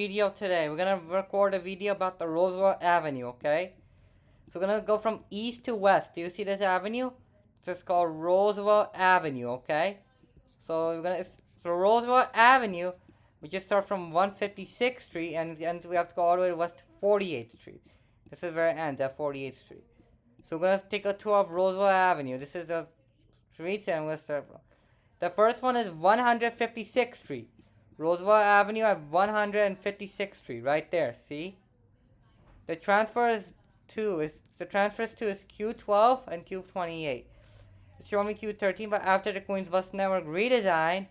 Video today. We're gonna record a video about the Roosevelt Avenue, okay? So we're gonna go from east to west. Do you see this avenue? It's just called Roosevelt Avenue, okay? So Roosevelt Avenue, we just start from 156th Street and we have to go all the way to west to 48th Street. This is the very end at 48th Street. So we're gonna take a tour of Roosevelt Avenue. This is the streets and we'll start from. The first one is 156th Street. Roosevelt Avenue at 156th Street, right there. See, the transfers to is Q12 and Q28. It's showing me Q13, but after the Queens Bus Network redesign,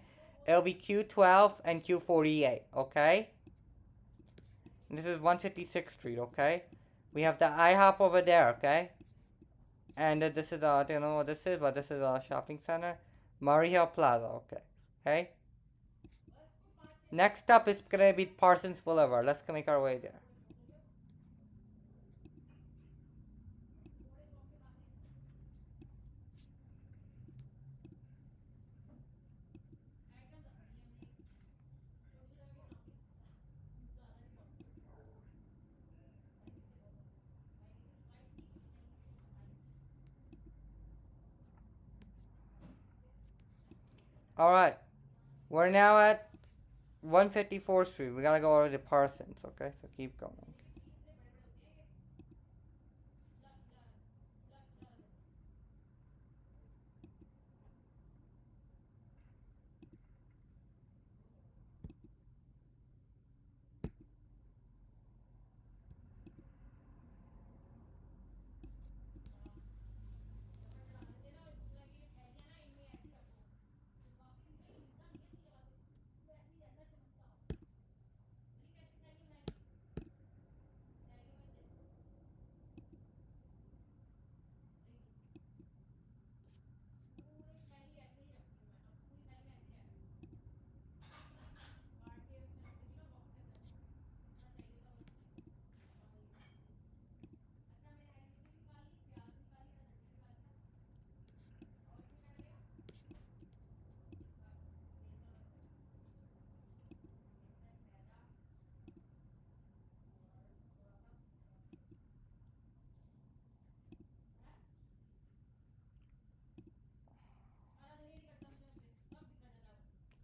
it'll be Q12 and Q48. Okay. And this is 156th Street. Okay. We have the IHOP over there. Okay. And this is I don't know what this is, but this is a shopping center, Murray Hill Plaza. Okay. Okay. Next up is gonna be Parsons Boulevard. Let's make our way there. Alright. We're now at 154th Street. We gotta go over to Parsons, okay? So keep going.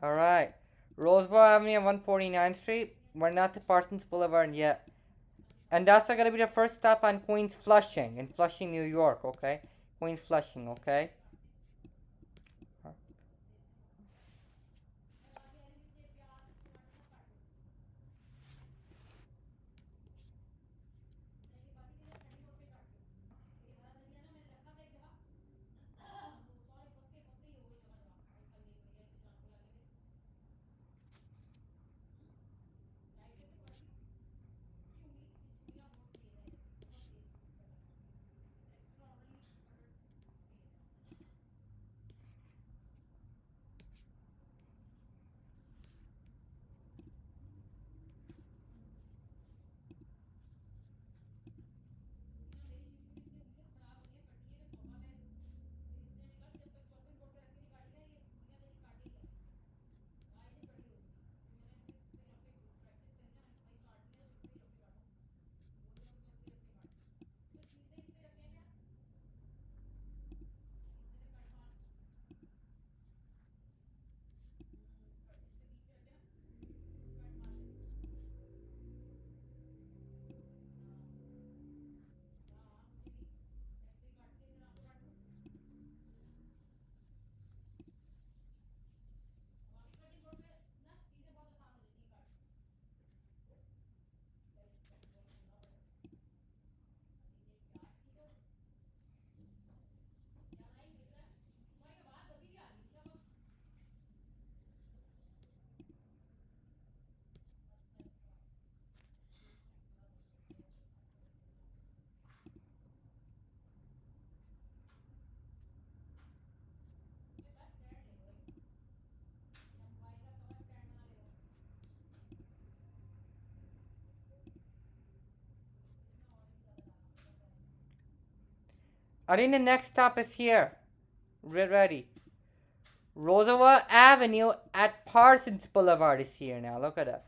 Alright. Roseville Avenue and 149th Street. We're not to Parsons Boulevard yet. And that's gonna be the first stop on Queens Flushing in Flushing, New York, okay? Queens Flushing, okay? I think the next stop is here. Get ready. Roosevelt Avenue at Parsons Boulevard is here now. Look at that.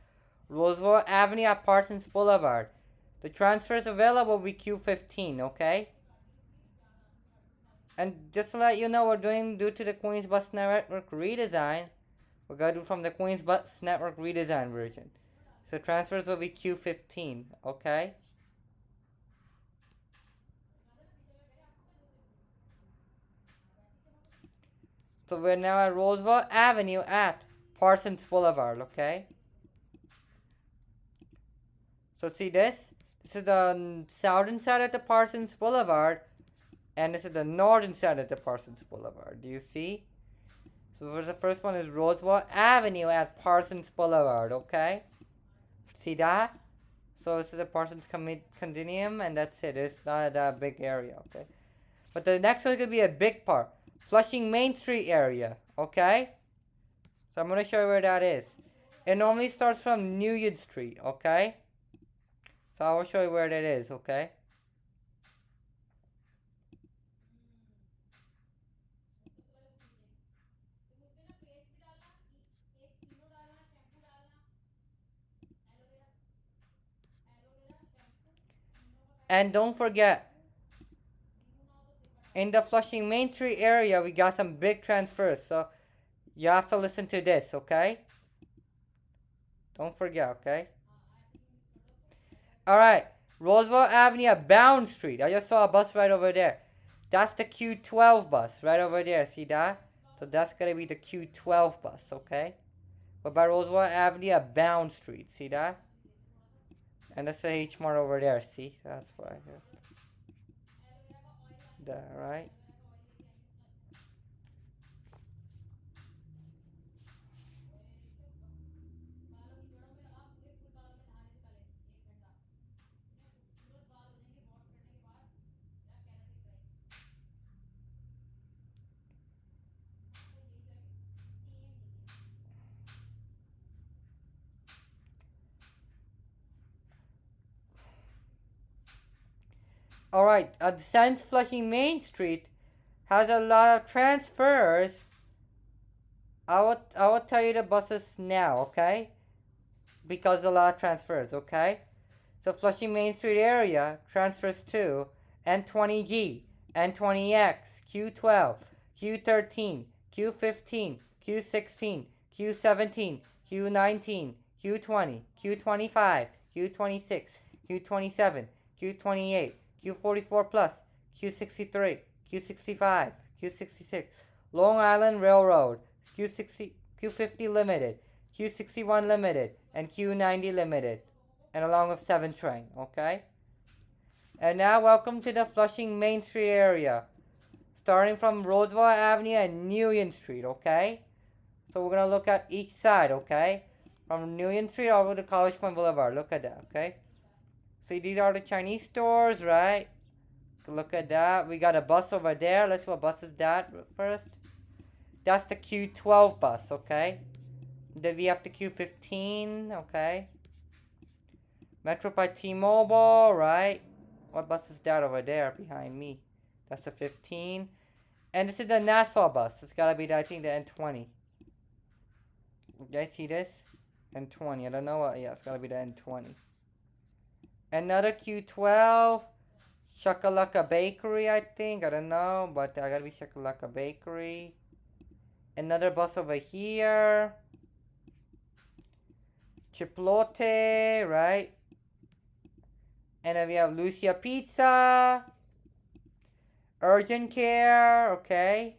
Roosevelt Avenue at Parsons Boulevard. The transfers available will be Q15, okay? And just to let you know, we're doing due to the Queens Bus Network redesign. We're gonna do from the Queens Bus Network redesign version. So transfers will be Q15, okay? So we're now at Roosevelt Avenue at Parsons Boulevard, okay? So see this? This is the southern side of the Parsons Boulevard, and this is the northern side of the Parsons Boulevard. Do you see? So for the first one is Roosevelt Avenue at Parsons Boulevard, okay? See that? So this is the Parsons Condominium, and that's it. It's not that big area, okay? But the next one is going to be a big part. Flushing Main Street area, okay? So I'm going to show you where that is. It normally starts from Union Street, okay? So I will show you where that is, okay? And don't forget, in the Flushing Main Street area, we got some big transfers. So you have to listen to this, okay? Don't forget, okay? Alright, Roosevelt Avenue at Bound Street. I just saw a bus right over there. That's the Q12 bus right over there. See that? So that's going to be the Q12 bus, okay? But by Roosevelt Avenue at Bound Street. See that? And that's the H Mart over there. See? That's why. There, right? Alright, since Flushing Main Street has a lot of transfers, I will tell you the buses now, okay? Because a lot of transfers, okay? So Flushing Main Street area transfers to N20G, N20X, Q12, Q13, Q15, Q16, Q17, Q19, Q20, Q25, Q26, Q27, Q28, Q44 plus, Q63, Q65, Q66, Long Island Railroad, Q60, Q50 Limited, Q61 Limited, and Q90 Limited, and along with 7 train, okay? And now welcome to the Flushing Main Street area, starting from Roosevelt Avenue and Union Street, okay? So we're gonna look at each side, okay? From Union Street over to College Point Boulevard. Look at that, okay? See, these are the Chinese stores, right? Look at that. We got a bus over there. Let's see what bus is that first. That's the Q12 bus, okay? Then we have the Q15, okay? Metro by T-Mobile, right? What bus is that over there behind me? That's the 15. And this is the Nassau bus. It's gotta be, the, I think, the N20. You guys see this? N20. I don't know what. Yeah, it's gotta be the N20. Another Q12. Shakalaka Bakery, I think. I don't know, but I gotta be Shakalaka Bakery. Another bus over here. Chiplote, right? And then we have Lucia Pizza. Urgent Care, okay.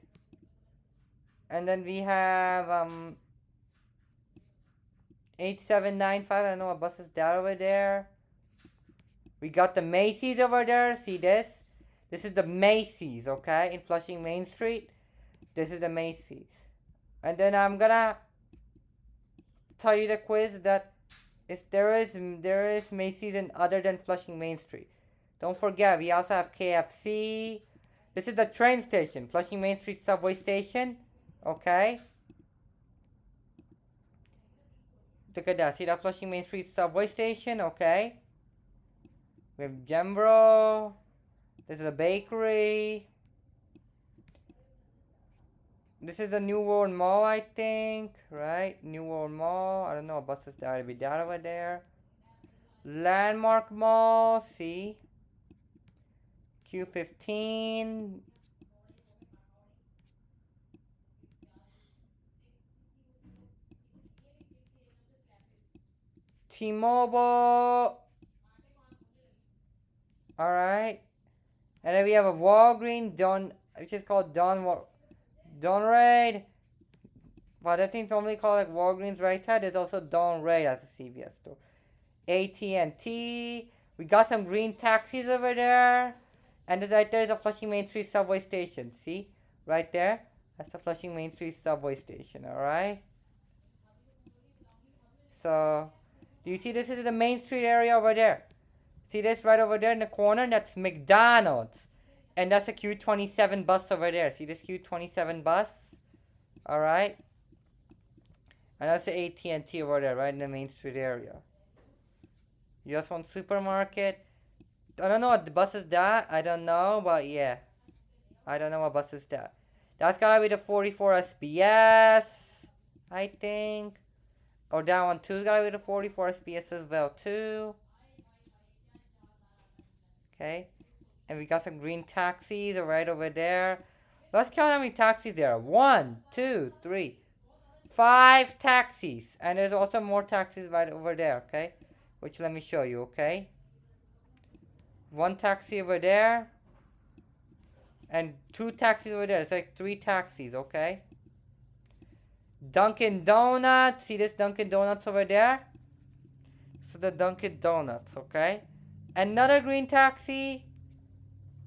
And then we have 8795. I don't know what bus is that over there. We got the Macy's over there. See this? This is the Macy's, okay, in Flushing Main Street. This is the Macy's. And then I'm gonna tell you the quiz that there is Macy's in other than Flushing Main Street. Don't forget, we also have KFC. This is the train station, Flushing Main Street subway station. Okay. Look at that. See that Flushing Main Street subway station? Okay. We have Jembro. This is a bakery. This is the New World Mall, I think, right? New World Mall. I don't know what buses that would be that over there. Landmark Mall, see? Q15. T-Mobile. Alright. And then we have a Walgreens, which is called Don Raid. But I think it's only called like Walgreens right side. There's also Don Raid as a CVS store. AT&T. We got some green taxis over there. And right there is a Flushing Main Street subway station. See? Right there. That's the Flushing Main Street subway station. Alright? So, do you see this is the Main Street area over there? See this right over there in the corner? That's McDonald's. And that's a Q27 bus over there. See this Q27 bus? Alright? And that's the AT&T over there, right in the Main Street area. US One Supermarket. I don't know what the bus is that. I don't know, but yeah. I don't know what bus is that. That's gotta be the 44 SBS, I think. Or that one too is gotta be the 44 SBS as well too. Okay. And we got some green taxis right over there. Let's count how many taxis there are. 1, 2, 3, 5 taxis. And there's also more taxis right over there, okay? Which let me show you, okay? 1 taxi over there. And 2 taxis over there. It's like 3 taxis, okay? Dunkin' Donuts. See this Dunkin' Donuts over there? So the Dunkin' Donuts, okay? Another green taxi.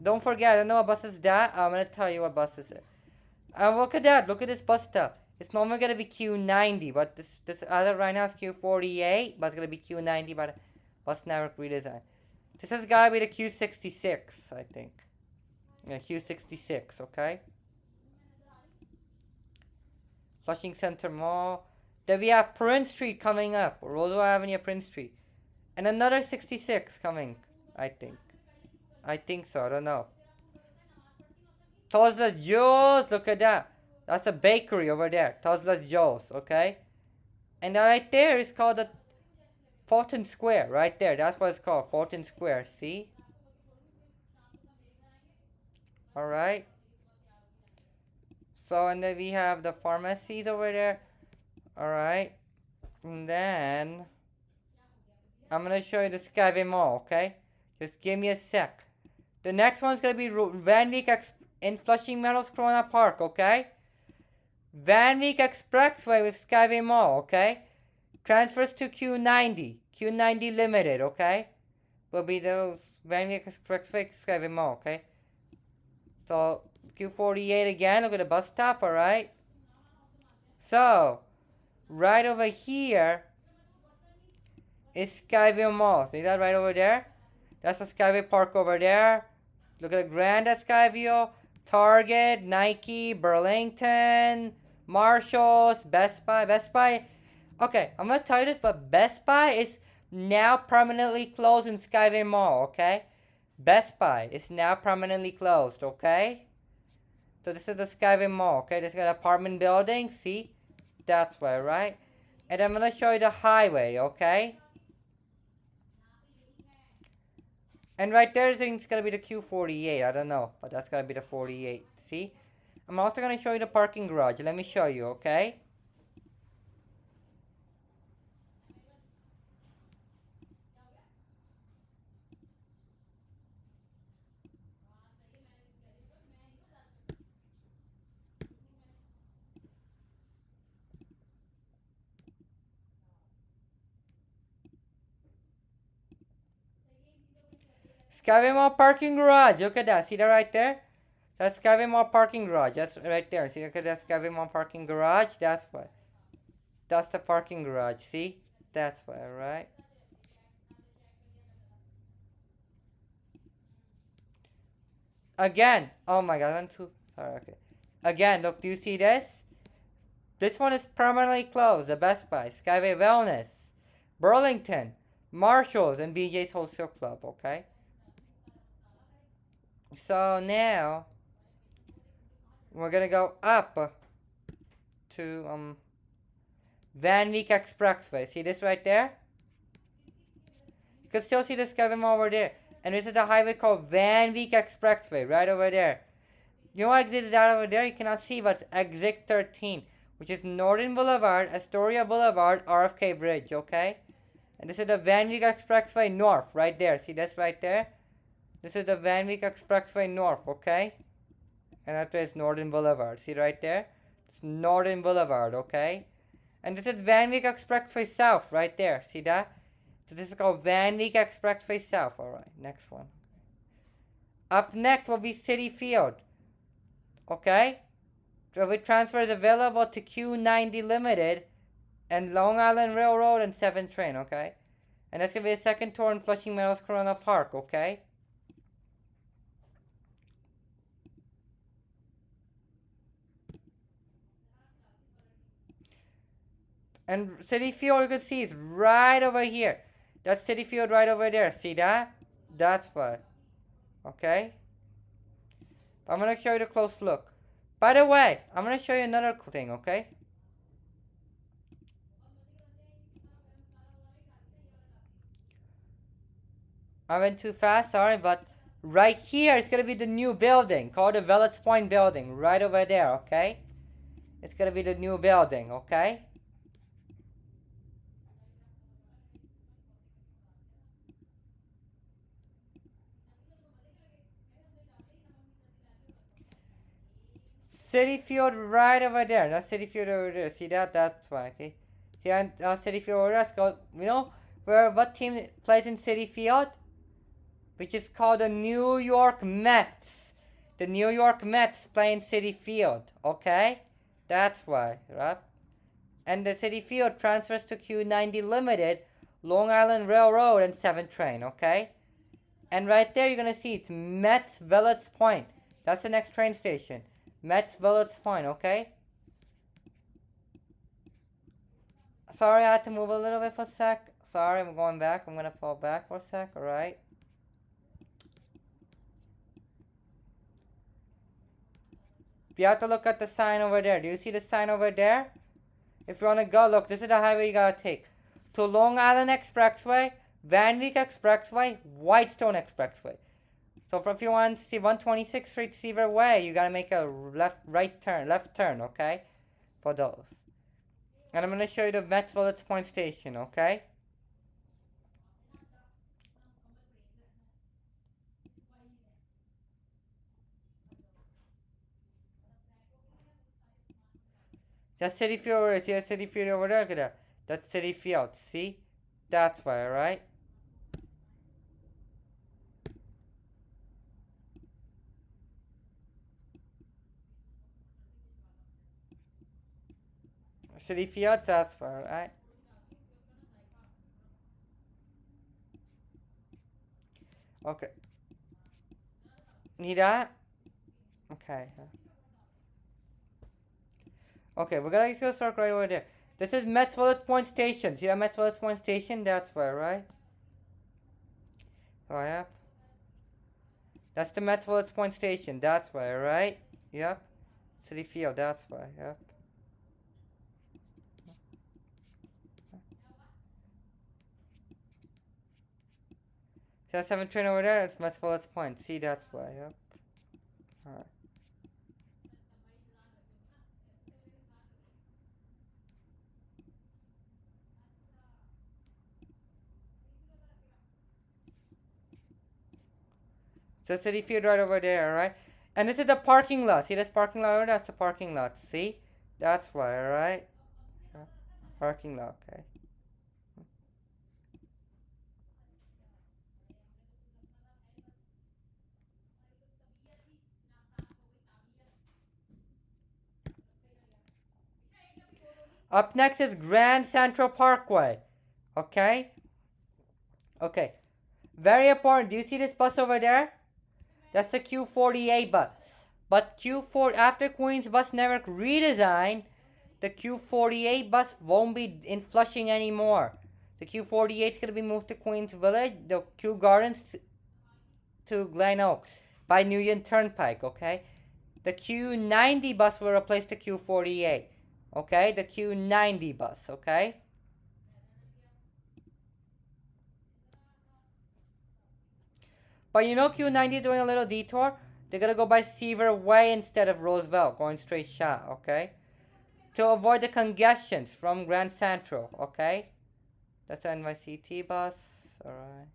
Don't forget, I don't know what bus is that. I'm gonna tell you what bus is it. And look at that. Look at this bus stop. It's normally gonna be Q90, but this other right now is Q48, but it's gonna be Q90 by the bus network redesign. This has gotta be the Q66, I think. Yeah, Q66, okay? Flushing Center Mall. Then we have Prince Street coming up. Roosevelt Avenue, Prince Street. And another 66 coming, I think. I think so, I don't know. Tulsa Joe's, look at that. That's a bakery over there. Tulsa Joe's, okay? And right there is called the Fulton Square, right there. That's what it's called, Fulton Square, see? Alright. So, and then we have the pharmacies over there. Alright. And then I'm gonna show you the Skyway Mall, okay? Just give me a sec. The next one's gonna be Van Wyck in Flushing Meadows, Corona Park, okay? Van Wyck Expressway with Skyway Mall, okay? Transfers to Q90. Q90 Limited, okay? Will be those Van Wyck Expressway, Skyway Mall, okay? So, Q48 again, look at the bus stop, alright? So, right over here is Skyway Mall. See that right over there? That's the Skyway Park over there. Look at the Grand at Skyview. Target, Nike, Burlington, Marshalls, Best Buy. Best Buy. Okay, I'm gonna tell you this, but Best Buy is now permanently closed in Skyway Mall, okay? Best Buy is now permanently closed, okay? So this is the Skyway Mall, okay? This is an apartment building, see? That's why, right? And I'm gonna show you the highway, okay? And right there, it's gonna be the Q48. I don't know, but that's gonna be the 48. See? I'm also gonna show you the parking garage. Let me show you, okay? Skyway Mall parking garage. Look at that. See that right there? That's Skyway Mall parking garage. That's right there. See, look at that Skyway Mall parking garage. That's why. That's the parking garage. See? That's why, right? Again. Oh my god. Sorry, okay. Again, look. Do you see this? This one is permanently closed. The Best Buy, Skyway Wellness, Burlington, Marshalls, and BJ's Wholesale Club, okay? So now, we're gonna go up to Van Wyck Expressway. See this right there? You can still see the Skevim over there. And this is the highway called Van Wyck Expressway, right over there. You know what exit is that over there? You cannot see, but it's exit 13, which is Northern Boulevard, Astoria Boulevard, RFK Bridge, okay? And this is the Van Wyck Expressway North, right there. See this right there? This is the Van Wyck Expressway North, okay? And that is Northern Boulevard. See right there? It's Northern Boulevard, okay? And this is Van Wyck Expressway South, right there. See that? So this is called Van Wyck Expressway South. Alright, next one. Up next will be City Field. Okay? So with transfers available to Q90 Limited and Long Island Railroad and 7 train, okay? And that's going to be a second tour in Flushing Meadows Corona Park, okay? And City Field, you can see, is right over here. That's City Field right over there. See that? That's what. Okay? I'm going to show you the close look. By the way, I'm going to show you another thing, okay? I went too fast, sorry, but right here is going to be the new building called the Village Point Building. Right over there, okay? It's going to be the new building, okay? City Field right over there. That's City Field over there. See that? That's why, okay? See that City Field over there? It's called, you know, what team plays in City Field? Which is called the New York Mets. The New York Mets play in City Field, okay? That's why, right? And the City Field transfers to Q90 Limited, Long Island Railroad, and 7 train, okay? And right there, you're going to see it's Mets Village Point. That's the next train station. Mets Village Point, okay? Sorry, I had to move a little bit for a sec. Sorry, I'm going back. I'm going to fall back for a sec, alright? You have to look at the sign over there. Do you see the sign over there? If you want to go, look, this is the highway you got to take. To Long Island Expressway, Van Wyck Expressway, Whitestone Expressway. So if you want to see 126th Street Seaver Way, you got to make a left turn, okay? For those. And I'm going to show you the Mets Village Point Station, okay? That's City Field over there. See that City Field over there? Look at that. That's City Field. See? That's why, alright? City Field, that's why, alright? Okay. Need that? Okay. Okay, we're gonna just go start right over there. This is Mets Village Point Station. See that Mets Village Point Station? That's where, right? Oh, yep. That's the Mets Village Point Station. That's where, right? Yep. City Field. That's why. Yep. See that 7 train over there? It's Mets Village Point. See, that's why. Yep. Alright. So City Field right over there, alright? And this is the parking lot. See this parking lot over there? That's the parking lot. See? That's why, alright? Parking lot, okay. Up next is Grand Central Parkway. Okay? Okay. Very important. Do you see this bus over there? That's the Q48 bus. But Q4, after Queens bus network redesign, the Q48 bus won't be in Flushing anymore. The Q48 is going to be moved to Queens Village, the Q Gardens to Glen Oaks by Union Turnpike, okay? The Q90 bus will replace the Q48. Okay, the Q90 bus, okay? But you know Q90 is doing a little detour? They're gonna go by Seaver Way instead of Roosevelt, going straight shot, okay? To avoid the congestions from Grand Central, okay? That's an NYCT bus, alright.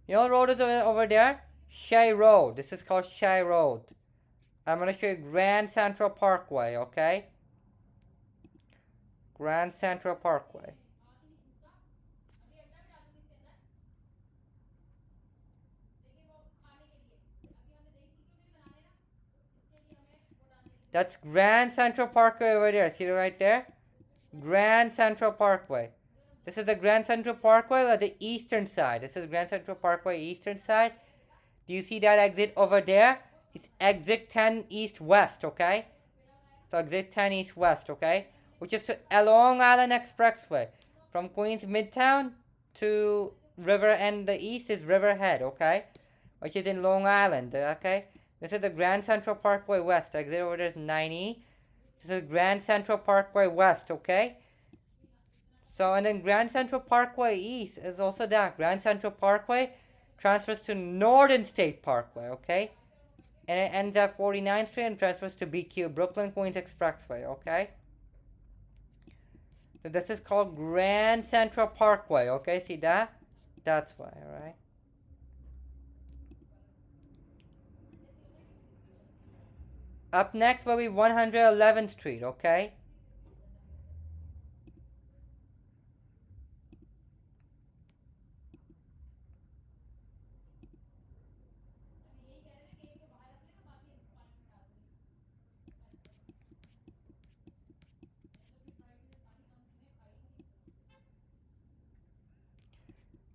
You know what road is over there? Shea Road. This is called Shea Road. I'm gonna show you Grand Central Parkway, okay? Grand Central Parkway. That's Grand Central Parkway over there. See it right there? Grand Central Parkway. This is the Grand Central Parkway on the eastern side. This is Grand Central Parkway eastern side. Do you see that exit over there? It's exit 10 east west, okay? So exit 10 east west, okay? Which is to Long Island Expressway. From Queens Midtown to River, and the east is Riverhead, okay? Which is in Long Island, okay? This is the Grand Central Parkway West. Exit over there is 90. This is Grand Central Parkway West, okay? So, and then Grand Central Parkway East is also that. Grand Central Parkway transfers to Northern State Parkway, okay? And it ends at 49th Street and transfers to BQ, Brooklyn Queens Expressway, okay? So this is called Grand Central Parkway, okay? See that? That's why, alright? Up next will be 111th Street, okay?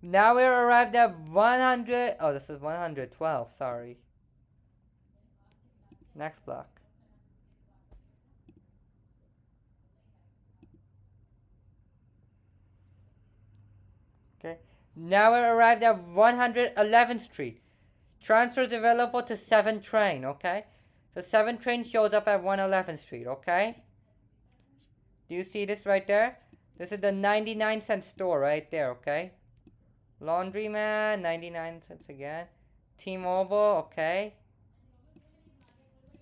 Now we're arrived at 100. Oh, this is 112, sorry. Next block. Okay. Now we're arrived at 111th Street. Transfers available to 7 train, okay? So 7 train shows up at 111th Street, okay? Do you see this right there? This is the 99-cent store right there, okay? Laundryman, 99 cents again. T-Mobile, okay?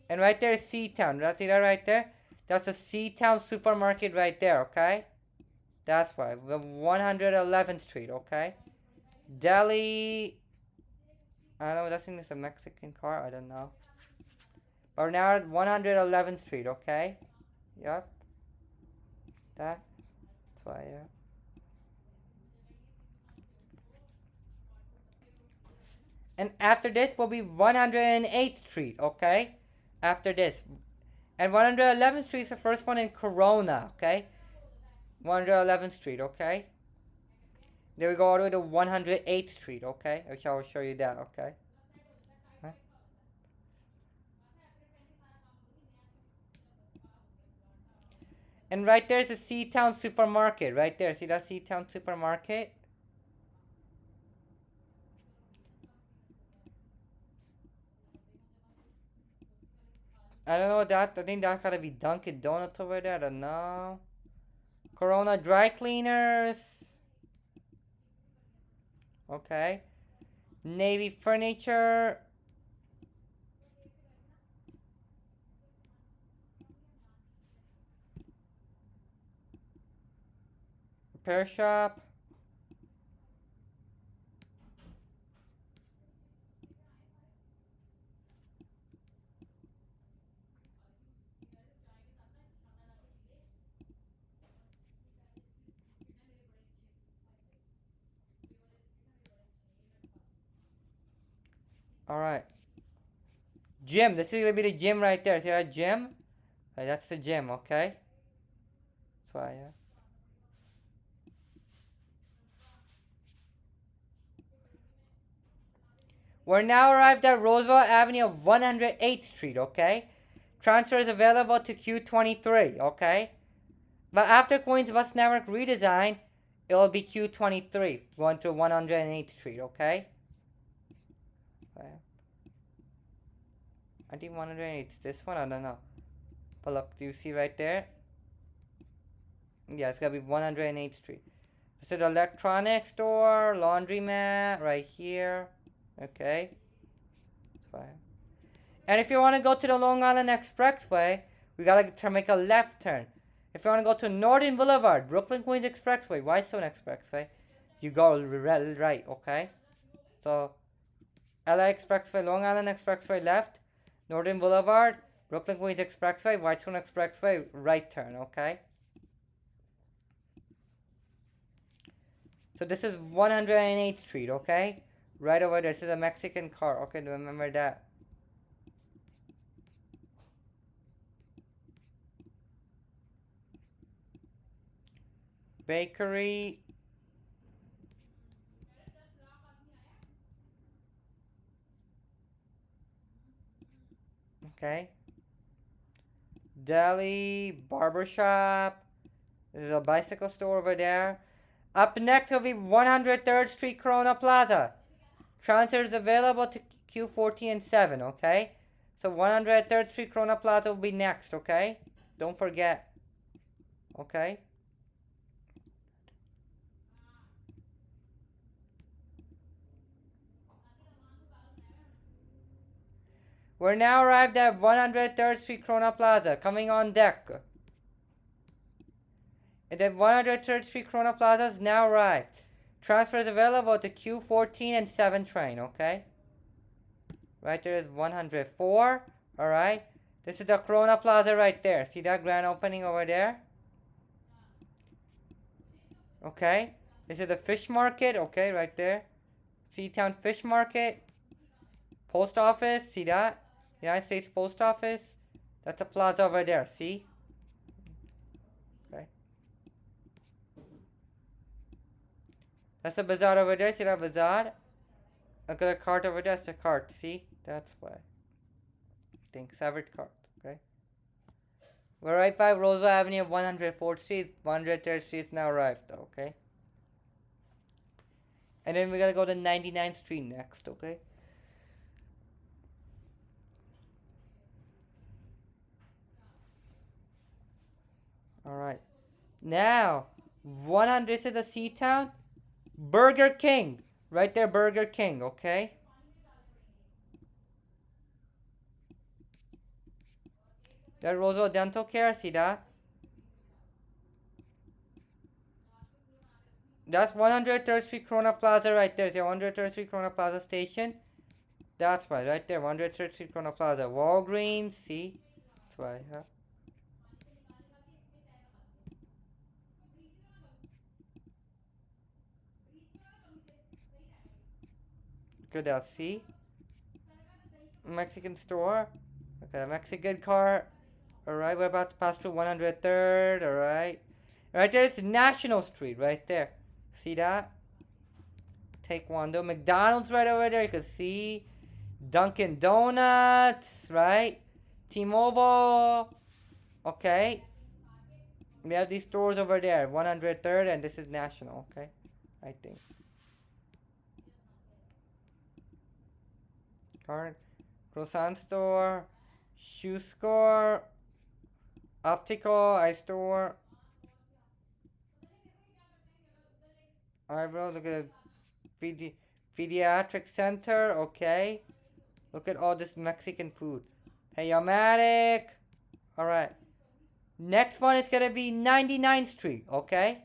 And right there is C-Town. See that right there? That's a C-Town supermarket right there, okay? That's why. 111th Street, okay? Deli. I don't know, I think it's a Mexican car. I don't know. But we're now at 111th Street, okay? Yep. That's why, yeah. And after this will be 108th Street, okay? After this. And 111th Street is the first one in Corona, okay? 111th Street, okay? Then we go all the way to 108th Street, okay? Which I will show you that, okay? Huh? And right there is a C-Town supermarket, right there. See that C-Town supermarket? I don't know that. I think that's gotta be Dunkin' Donuts over there. I don't know. Corona Dry Cleaners. Okay. Navy Furniture. Repair Shop. Alright. Gym. This is gonna be the gym right there. See that gym? Okay, that's the gym, okay? That's why, yeah. We're now arrived at Roosevelt Avenue of 108th Street, okay? Transfer is available to Q23, okay? But after Queens Bus Network redesign, it will be Q23, going to 108th Street, okay? Okay. I think 108. It's this one. I don't know. But look, do you see right there? Yeah, it's gonna be 108th Street. This is the electronics store, laundromat right here. Okay. Fine. And if you want to go to the Long Island Expressway, we gotta make a left turn. If you want to go to Northern Boulevard, Brooklyn Queens Expressway, Whitestone Expressway, you go right, okay? So, LA Expressway, Long Island Expressway left, Northern Boulevard, Brooklyn Queens Expressway, Whitestone Expressway, right turn, okay? So this is 108th Street, okay? Right over there. This is a Mexican car. Okay, remember that. Bakery. Okay. Deli, barbershop. There's a bicycle store over there. Up next will be 103rd Street, Corona Plaza. Transfers available to Q14 and 7, okay? So 103rd Street, Corona Plaza will be next, okay? Don't forget. Okay? We're now arrived at 103rd Street, Corona Plaza. Coming on deck. And then 103rd Street, Corona Plaza is now arrived. Transfers available to Q14 and 7 train, okay? Right there is 104. Alright. This is the Corona Plaza right there. See that grand opening over there? Okay. This is the fish market, okay, right there. Seatown Fish Market. Post office, see that? United States Post Office. That's a plaza over there, see? Okay. That's the bazaar over there, see that bazaar? Look at the cart over there, that's the cart, see? That's why. I think severed cart, okay? We're right by Roosevelt Avenue, 104th Street. 103rd Street now arrived, okay? And then we gotta go to 99th Street next, okay? Alright. Now, 100 is the Seatown. Burger King. Right there, Burger King, okay? That Roosevelt Dental Care, see that? That's 103rd Street, Corona Plaza right there. See 103rd Street, Corona Plaza station? That's right there, 103rd Street, Corona Plaza. Walgreens, see? That's why, huh? Good out, see? Mexican store. Okay, Mexican car. Alright, we're about to pass through 103rd, alright. Right there, it's National Street, right there. See that? Taekwondo. McDonald's right over there, you can see. Dunkin' Donuts, right? T-Mobile. Okay. We have these stores over there, 103rd, and this is National, okay? I think. Card. Croissant store. Shoe store. Optical eye store. Alright, bro, look at the pediatric center, okay? Look at all this Mexican food. Hey, Yomatic. Alright. Next one is gonna be 99th Street, okay?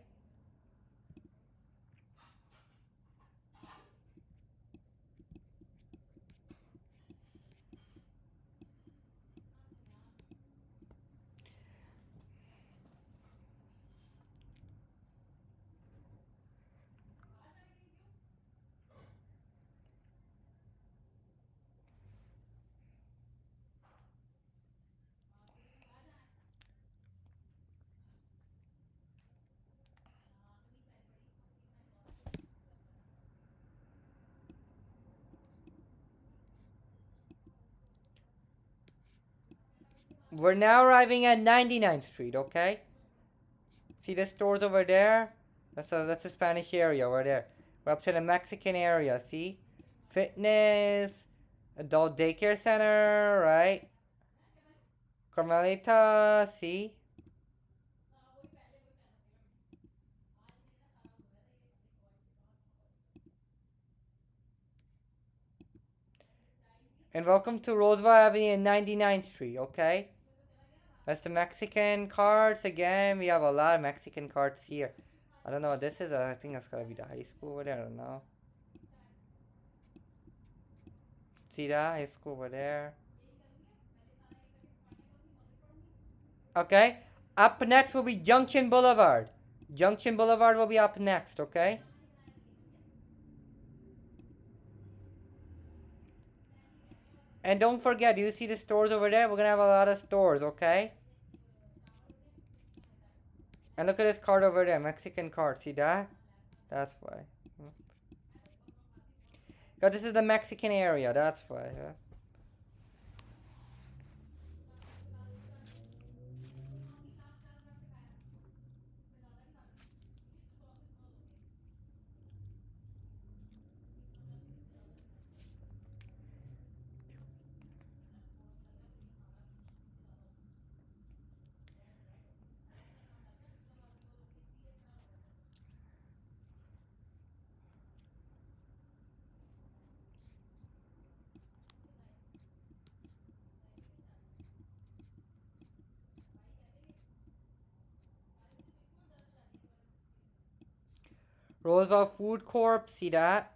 We're now arriving at 99th Street, okay? See the stores over there? That's the Spanish area over there. We're up to the Mexican area, see? Fitness, Adult daycare center, right? Carmelita, see? And welcome to Roosevelt Avenue and 99th Street, okay? That's the Mexican cards again. We have a lot of Mexican cards here. I don't know what this is. I think that's gotta be the high school over there. I don't know. See that? High school over there. Okay? Up next will be Junction Boulevard. Junction Boulevard will be up next, okay? And don't forget, do you see the stores over there? We're gonna have a lot of stores, okay? And look at this card over there, Mexican card. See that? That's why. Because this is the Mexican area, that's why. Yeah. Roosevelt Food Corp, see that?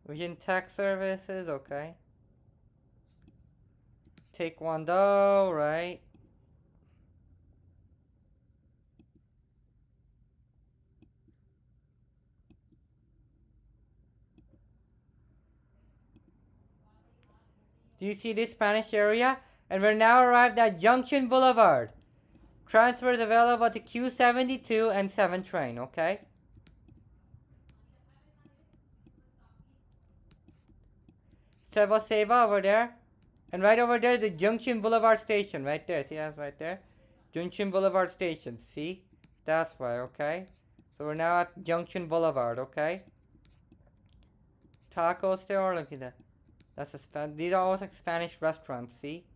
Vision Tech Services, okay. Taekwondo, right? Do you see this Spanish area? And we're now arrived at Junction Boulevard. Transfers available to Q72 and 7 train, okay? Seva over there. And right over there is the Junction Boulevard station, right there. See, that's right there. Junction Boulevard station, see? That's why, okay? So we're now at Junction Boulevard, okay? Taco store, look at that. That's a these are all like Spanish restaurants, see?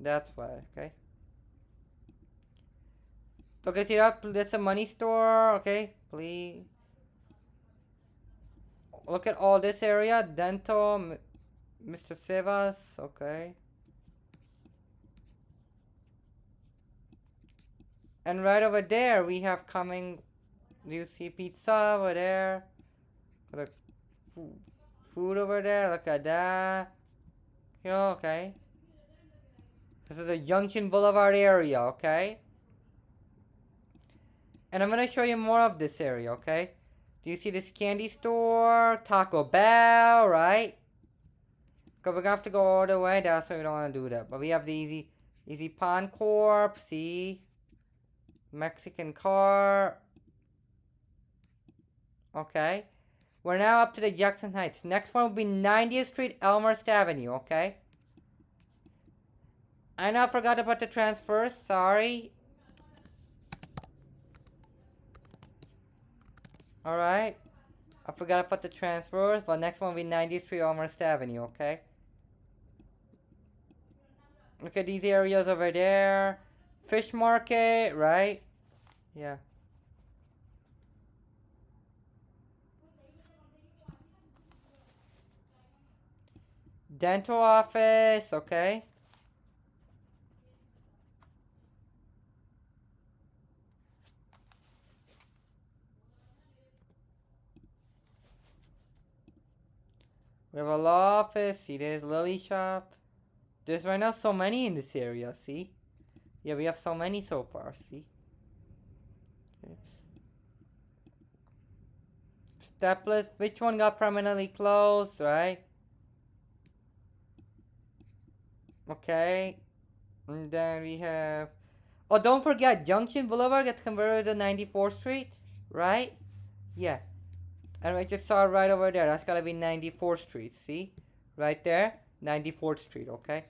That's why, okay? Okay, see that? That's a money store, okay? Please. Look at all this area. Dental, Mr. Sevas, okay. And right over there, we have coming. Do you see pizza over there? Got a food over there. Look at that. Yeah, okay. This is the Junction Boulevard area, okay? And I'm gonna show you more of this area, okay? Do you see this candy store? Taco Bell, right? Because we're gonna have to go all the way. That's why we don't want to do that. But we have the Easy Pawn Corp. See? Mexican car. Okay. We're now up to the Jackson Heights. Next one will be 90th Street, Elmhurst Avenue, okay? I know I forgot about the transfers. Sorry. Alright. I forgot about the transfers, but next one will be 90th Street, Elmhurst Avenue, okay? Look at these areas over there. Fish market, right? Yeah. Dental office, okay? We have a law office. See, there's Lily shop. There's right now so many in this area, see? Yeah, we have so many so far, see? Okay. Stepless, which one got permanently closed, right? Okay. And then we have... Oh, don't forget, Junction Boulevard gets converted to 94th Street, right? Yeah. And I just saw it right over there. That's gotta be 94th Street, see? Right there, 94th Street, okay?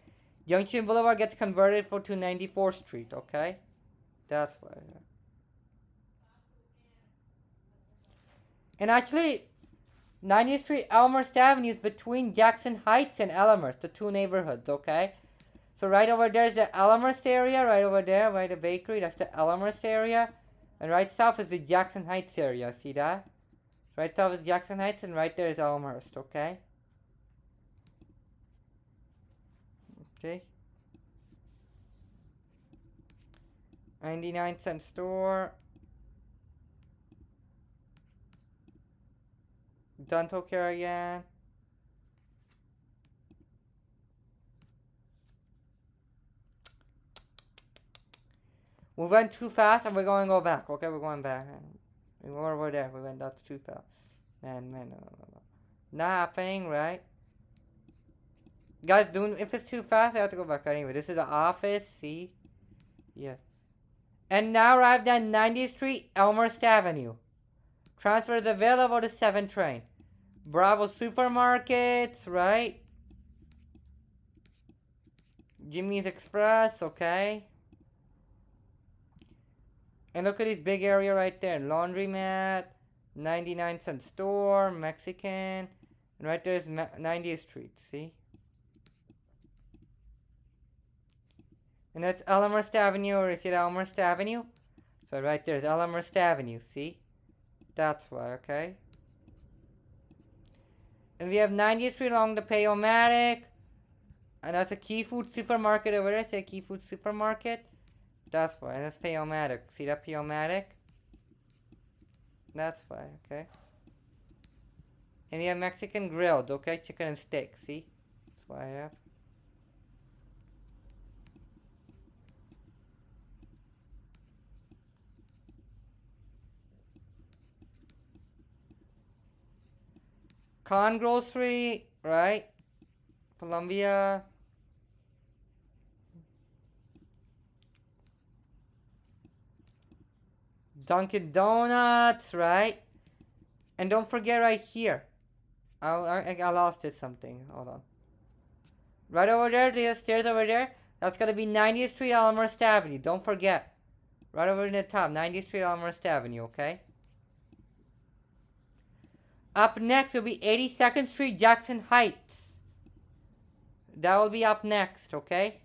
Junction Boulevard gets converted to 94th Street, okay? That's why. And actually, 90th Street, Elmhurst Avenue is between Jackson Heights and Elmhurst, the two neighborhoods, okay? So right over there is the Elmhurst area, right over there, by the bakery, that's the Elmhurst area. And right south is the Jackson Heights area, see that? Right south is Jackson Heights, and right there is Elmhurst, okay? Okay. 99-cent store. Dental care again. We went too fast and we're going to go back. Okay, we're going back. We were over there. We went that's too fast. Man, no. Not happening, right? Guys, if it's too fast, I have to go back anyway. This is the office, see? Yeah. And now arrived at 90th Street, Elmhurst Avenue. Transfer is available to 7 train. Bravo Supermarkets, right? Jimmy's Express, okay. And look at this big area right there. Laundromat, 99-cent store, Mexican. And right there is 90th Street, see? And that's Elmhurst Avenue, or is it Elmhurst Avenue? So right there is Elmhurst Avenue, see? That's why, okay? And we have 90th Street along the Payomatic. And that's a Key Food Supermarket over there. See a Key Food Supermarket? That's why. And that's Payomatic. See that Payomatic? That's why, okay? And we have Mexican grilled, okay? Chicken and steak, see? That's what I have. Con Grocery, right? Columbia. Dunkin' Donuts, right? And don't forget right here. I lost it something. Hold on. Right over there, the stairs over there. That's gonna be 90th Street, Elmhurst Avenue. Don't forget. Right over in the top, 90th Street, Elmhurst Avenue, okay? Up next will be 82nd Street, Jackson Heights. That will be up next, okay?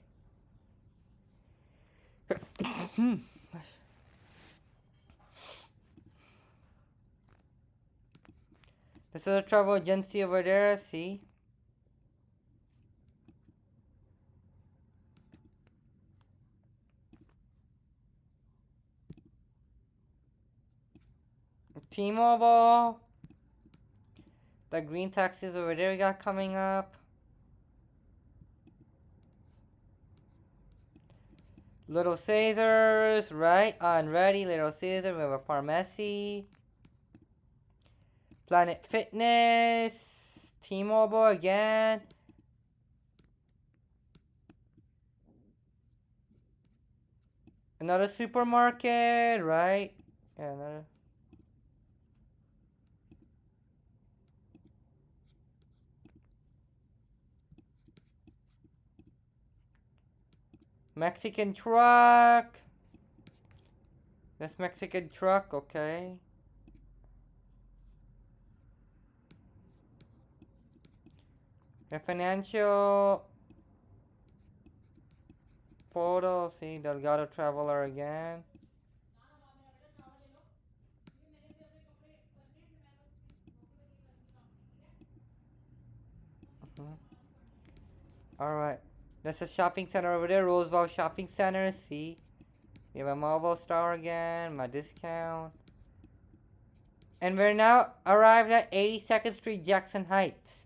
This is a travel agency over there, see? T-Mobile. The green taxis over there we got coming up. Little Caesars, right? On ready, Little Caesar. We have a pharmacy. Planet Fitness. T-Mobile again. Another supermarket, right? Yeah, another. Mexican truck. That's Mexican truck, okay. The financial photo, see, Delgado Traveler again. Alright. There's a shopping center over there, Roosevelt Shopping Center, see. We have a Marvel Star again, my discount. And we're now arrived at 82nd Street, Jackson Heights.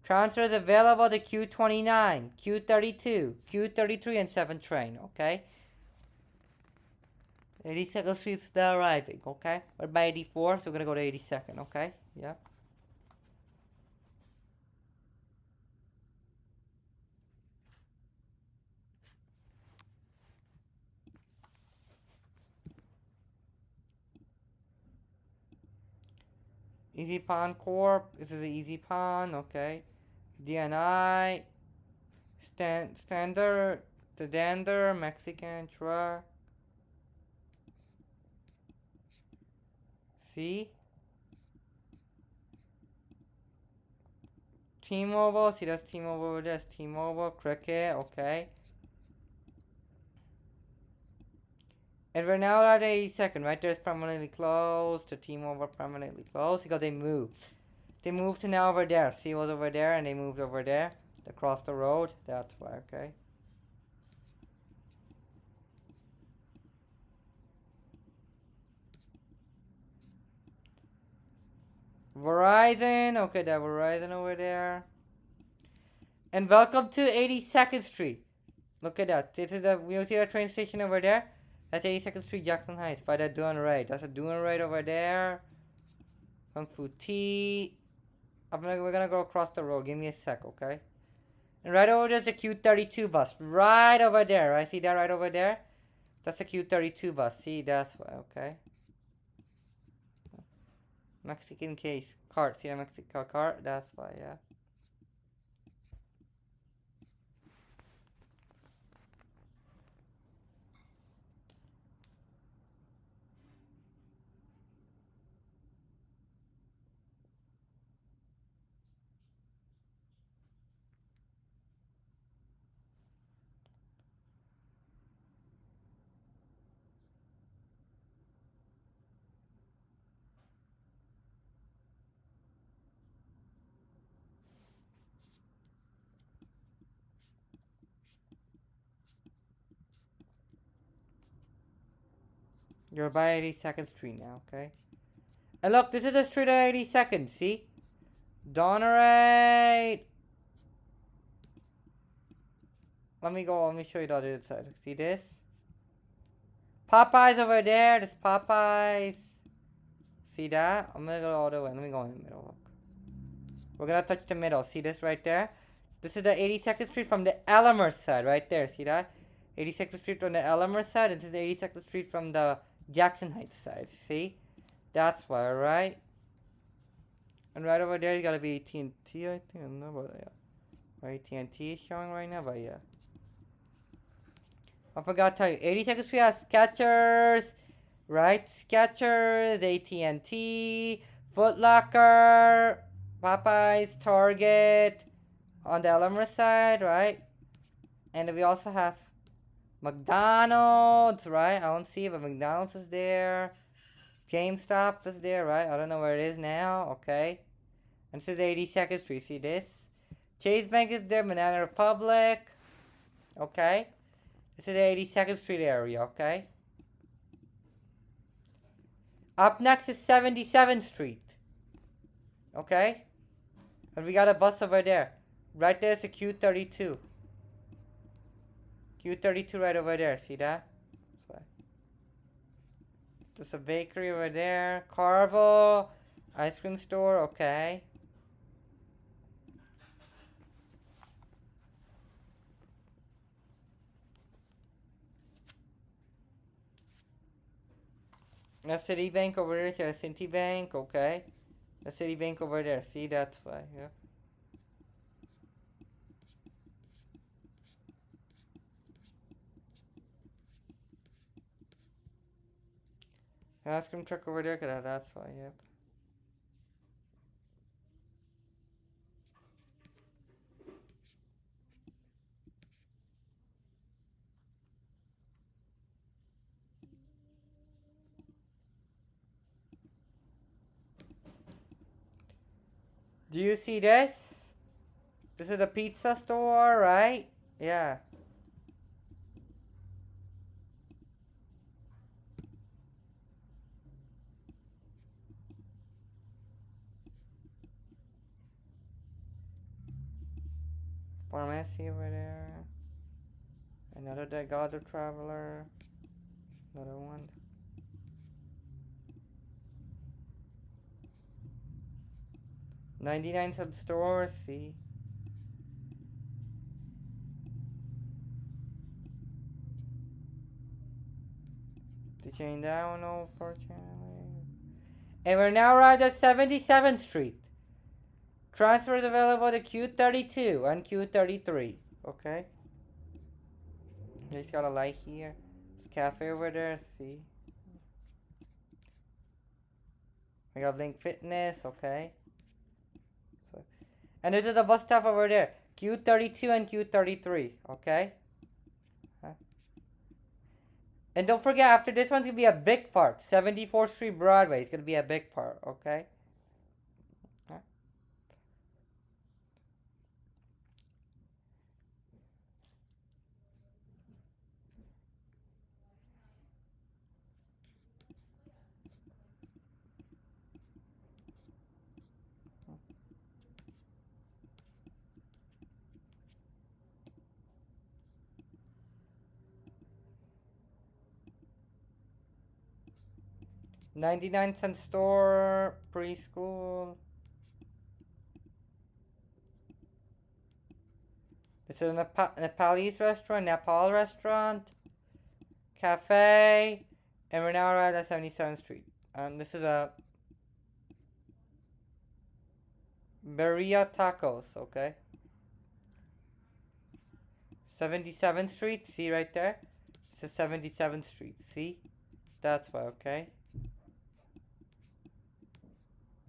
Transfers available to Q29, Q32, Q33, and 7 train, okay? 82nd Street's now arriving, okay? We're by 84, so we're gonna go to 82nd, okay? Yep. Easy Pawn Corp. This is an Easy Pawn, okay. DNI. Standard. The Dander. Mexican truck. See? T-Mobile. See, that's T-Mobile over there. That's T-Mobile. Cricket. Okay. And we're now at 82nd, right? There's permanently closed. To T-Mobile permanently closed because they moved. They moved to now over there. See, it was over there, and they moved over there. They crossed the road. That's why, okay. Verizon. Okay, that Verizon over there. And welcome to 82nd Street. Look at that. This is the, you see that train station over there? That's 82nd Street, Jackson Heights, by the Dune Raid. That's a Dune Raid over there. Kung Fu Tea. We're gonna go across the road. Give me a sec, okay? And right over there's a Q32 bus. Right over there. Right? See that right over there? That's a Q32 bus. See, that's why, okay? Mexican case. Cart. See the Mexican cart? That's why, yeah. You're by 82nd Street now, okay? And look, this is the street at 82nd, see? Donnerate. Let me show you the other side. See this? Popeyes over there. There's Popeyes. See that? I'm gonna go all the way. Let me go in the middle. Look. We're gonna touch the middle. See this right there? This is the 82nd Street from the Elmhurst side, right there. See that? 82nd Street from the Elmhurst side. And this is the 82nd Street from the Jackson Heights side. See? That's why, right? And right over there, you gotta be AT&T, I think. I don't know, but yeah. AT&T is showing right now, but yeah. I forgot to tell you. 82nd Street has Skechers, right? Skechers, AT&T, Foot Locker, Popeyes, Target on the Elmhurst side, right? And we also have McDonald's, right? I don't see it, but McDonald's is there. GameStop is there, right? I don't know where it is now. Okay. And this is 82nd Street. See this? Chase Bank is there. Banana Republic. Okay. This is the 82nd Street area. Okay. Up next is 77th Street. Okay. And we got a bus over there. Right there's a Q32. Q32 right over there. See that? There's a bakery over there. Carvo. Ice cream store. Okay. The Citibank over there. See a Citibank. Okay. The Citibank over there. See, that's why. Yeah. Ice cream truck over there. That's why. Yep. Do you see this? This is a pizza store, right? Yeah. Pharmacy over there. Another The God's Traveler. Another one. $99 store, see. To change that one, unfortunately. And we're now right at 77th Street. Transfers available to Q32 and Q33. Okay. Just got a light here. There's a cafe over there, see. We got Link Fitness, okay. So, And this is the bus stop over there. Q32 and Q33. Okay? And don't forget, after this one's gonna be a big part. 74th Street Broadway is gonna be a big part. Okay? 99-cent store, preschool. This is a Nepalese restaurant, Nepal restaurant, cafe, and we're now arrived at 77th Street. This is a Birria Tacos, okay? 77th Street, see right there? This is 77th Street, see? That's why, okay?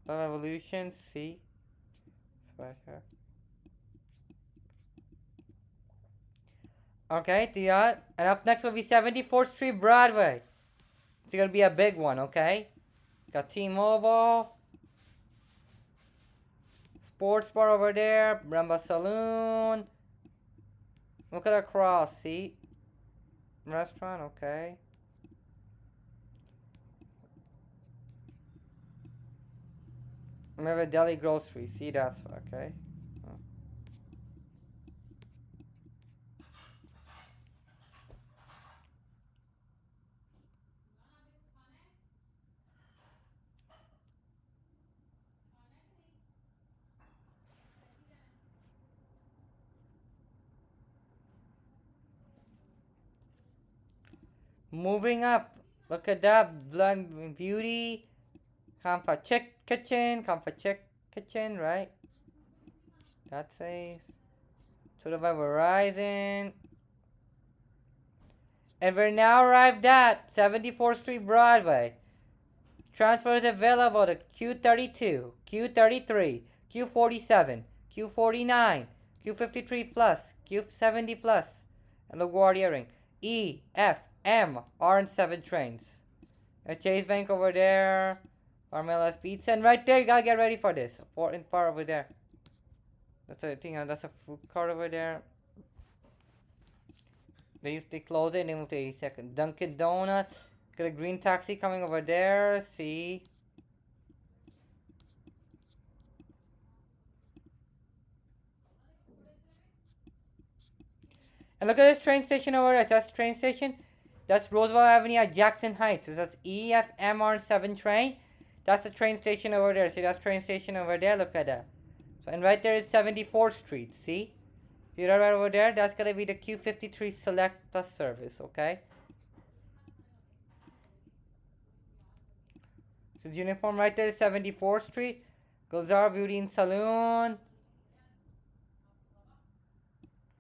Love Evolution, see? It's right here. Okay, and up next will be 74th Street Broadway. It's gonna be a big one, okay? Got T-Mobile, sports bar over there, Bramba Saloon. Look at that cross, see? Restaurant, okay. We have a deli grocery, see, that's okay. Moving up, look at that, Blend Beauty, Kampa Chick Kitchen, right? That says, to the Verizon. And we're now arrived at 74th Street Broadway. Transfer is available to Q32, Q33, Q47, Q49, Q53 plus, Q70 plus, and LaGuardia Ring. E, F, M, R, and 7 trains. A Chase Bank over there. Carmela's Pizza. And right there, you gotta get ready for this. Important part over there. That's a thing, that's a food cart over there. They close it and they move to 82nd. Dunkin' Donuts. Got a green taxi coming over there. See? And look at this train station over there. That's the train station. That's Roosevelt Avenue at Jackson Heights. That's EFMR7 train. That's the train station over there. See, that's train station over there. Look at that. So, and right there is 74th Street. See? See that right over there? That's going to be the Q53 Selecta service. Okay? So, the uniform right there is 74th Street. Gulzar Beauty and Saloon.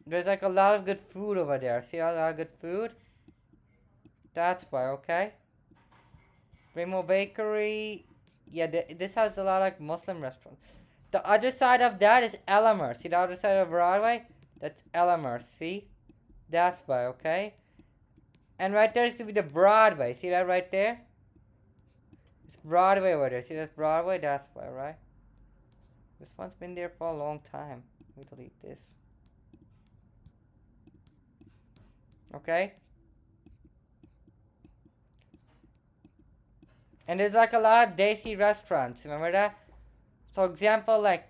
There's like a lot of good food over there. See a lot of good food? That's why, okay? Remo Bakery. Yeah, this has a lot of like Muslim restaurants. The other side of that is Elmhurst. See the other side of Broadway? That's Elmhurst, see? That's why, okay? And right there is going to be the Broadway. See that right there? It's Broadway over there. See that's Broadway? That's why, right? This one's been there for a long time. Let me delete this. Okay? And there's like a lot of Desi restaurants. Remember that? For example, like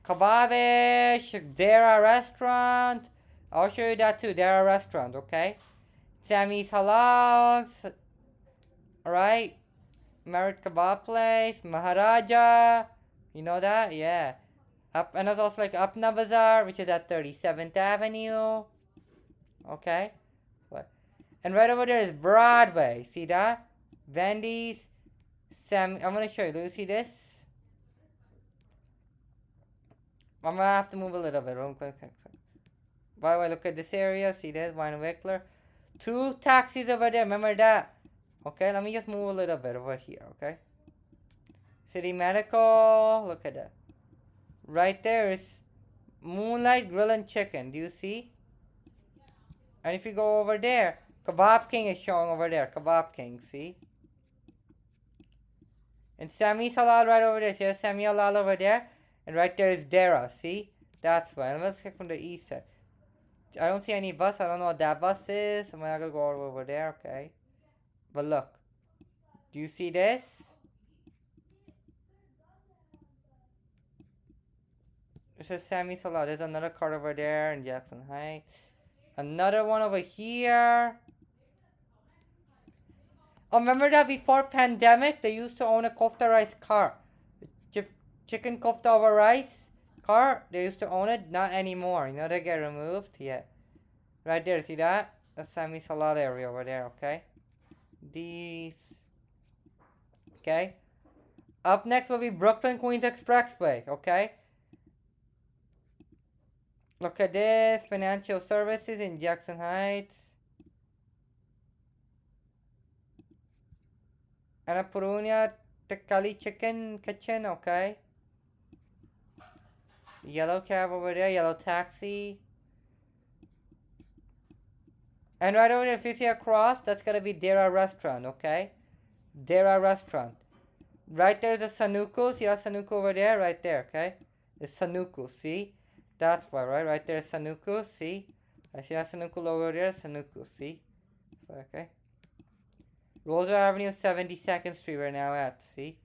Kebabish, Dara restaurant. I'll show you that too. Dara restaurant, okay? Sammy's Halal. Alright? Merit Kebab Place. Maharaja. You know that? Yeah. And there's also like Apna Bazaar, which is at 37th Avenue. Okay? And right over there is Broadway. See that? Wendy's. I'm going to show you. Do you see this? I'm going to have to move a little bit. By the way, look at this area. See this? Wine Wickler. 2 taxis over there. Remember that? Okay, let me just move a little bit over here. Okay? City Medical. Look at that. right there is Moonlight Grill and Chicken. Do you see? And if you go over there, Kebab King is showing over there. Kebab King, see? And Sami Halal right over there. See a Sami Halal over there? And right there is Dara, see? That's why. And let's check from the east side. I don't see any bus. I don't know what that bus is. I'm not gonna go all over there, okay? But look. Do you see this? This is Sami Halal. There's another car over there in Jackson Heights. Another one over here. Oh, remember that before pandemic, they used to own a kofta rice car. Chicken kofta over rice car. They used to own it. Not anymore. You know, they get removed. Yeah. Right there. See that? That's Sami Halal area over there, okay? These. Okay. Up next will be Brooklyn Queens Expressway, okay? Look at this. Financial services in Jackson Heights. Annapurna Tekkali Chicken Kitchen, okay? Yellow cab over there, yellow taxi. And right over there, if you see a cross, that's gonna be Dera Restaurant, okay? Dera Restaurant. Right there's a Sanuku. See that Sanuku over there? Right there, okay? It's Sanuku, see? That's why, right? Right there is Sanuku, see? I see that Sanuku logo there, Sanuku, see? So, okay. Roosevelt Avenue, 72nd Street, we're now at, see?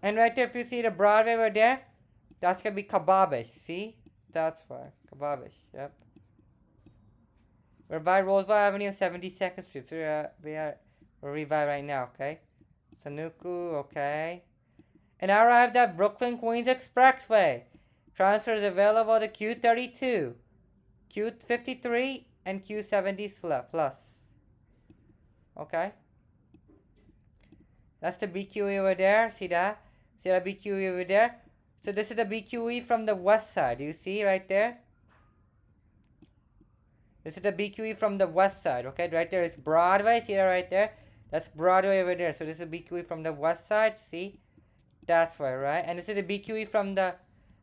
And right there, if you see the Broadway over there, that's gonna be Kebabish, see? That's why, Kebabish, yep. We're by Roosevelt Avenue, 72nd Street, so we're by right now, okay? Sanuku, okay. And I arrived at Brooklyn Queens Expressway. Transfers available to Q32, Q53, and Q70 plus. Okay. That's the BQE over there. See that? See that BQE over there? So this is the BQE from the west side. Do you see right there? This is the BQE from the west side. Okay, right there is Broadway. See that right there? That's Broadway over there. So this is the BQE from the west side. See? That's why, right? And this is the BQE from the...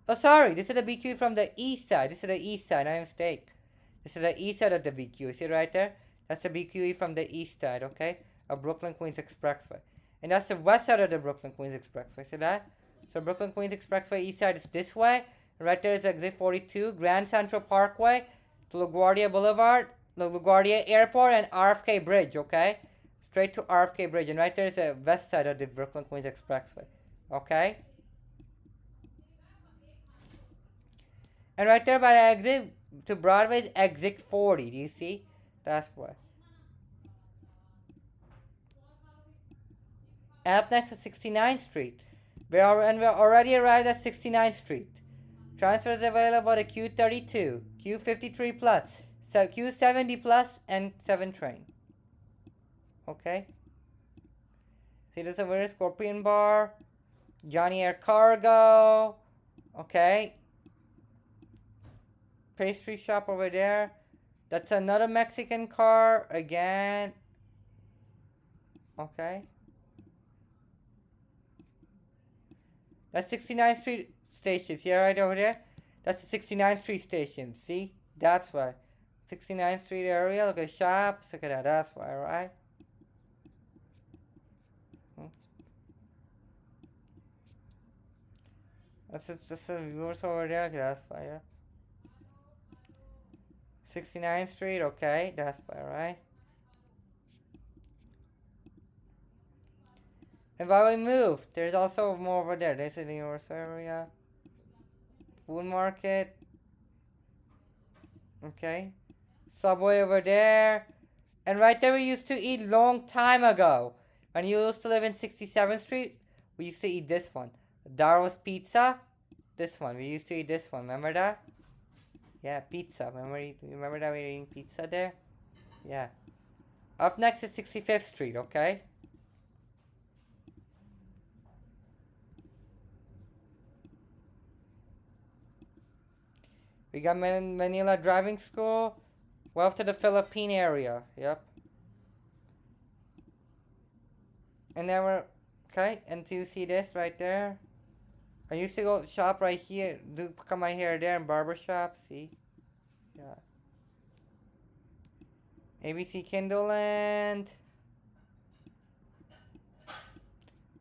Oh, sorry. This is the BQE from the east side. This is the east side. My mistake. This is the east side of the BQE. See right there? That's the BQE from the east side, okay? Of Brooklyn Queens Expressway. And that's the west side of the Brooklyn Queens Expressway. See that? So Brooklyn Queens Expressway east side is this way. Right there is exit 42, Grand Central Parkway, to LaGuardia Boulevard, the LaGuardia Airport, and RFK Bridge, okay? Straight to RFK Bridge. And right there is the west side of the Brooklyn Queens Expressway, okay? And right there by the exit to Broadway is exit 40. Do you see? That's why. Up next is 69th Street. We're already arrived at 69th Street. Transfers available to Q32, Q53 plus, so Q70 plus, and 7 train. Okay. See, there's a weird Scorpion Bar, Johnny Air Cargo. Okay. Pastry shop over there. That's another Mexican car again. Okay. That's 69th Street station. See right over there? That's the 69th Street station. See? That's why. 69th Street area. Look at the shops. Look at that. That's why, right? That's just a viewers over there. Okay, that's why, yeah. 69th Street. Okay, that's why, right? And while we move, there's also more over there. There's the Universal area. Food market. Okay. Subway over there. And right there we used to eat long time ago. When you used to live in 67th Street, we used to eat this one. Darrow's Pizza. This one. We used to eat this one. Remember that? Yeah, pizza. Remember that we were eating pizza there? Yeah. Up next is 65th Street, okay? We got Manila Driving School. We're off to the Philippine area. Yep. And then we're Okay, and do you see this right there? I used to go shop right here, do cut my hair there in barber shop, see? Yeah. ABC Kindleland,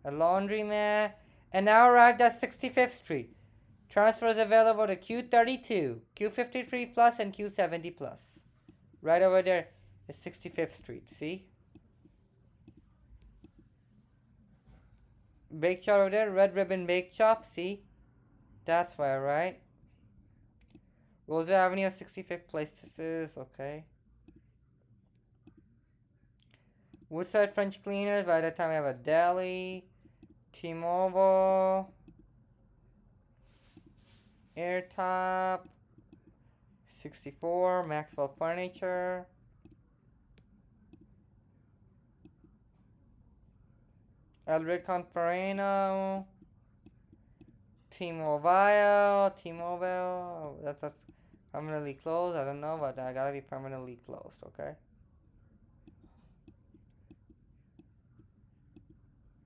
a laundromat, and now arrived at 65th Street. Transfers available to Q32, Q53 Plus, and Q70 Plus. Right over there is 65th Street, see? Bake shop over there, Red Ribbon Bake Shop, see? That's why, right? Roosevelt Avenue, 65th Places, okay. Woodside French Cleaners, by that time we have a deli. T-Mobile. Airtop. 64, Maxwell Furniture. El Confereno. T-Mobile. T-Mobile. That's permanently closed. I don't know, but I gotta be permanently closed, okay?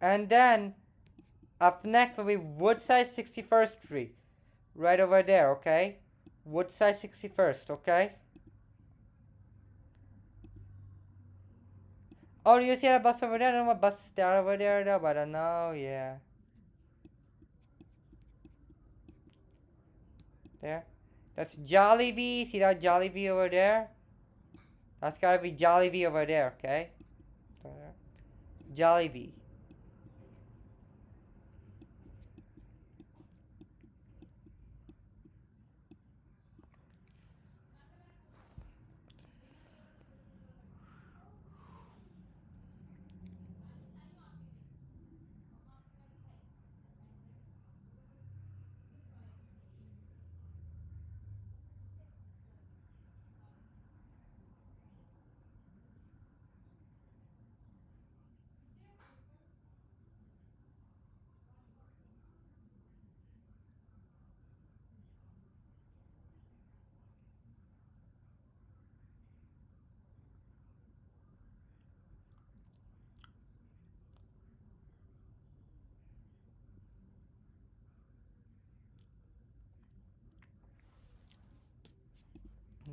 And then, up next will be Woodside 61st Street. Right over there, okay? Woodside 61st, okay? Oh, do you see that bus over there? I don't know what bus is there over there though, but I don't know, yeah. There. That's Jollibee. See that Jollibee over there? That's gotta be Jollibee over there, okay? Jollibee.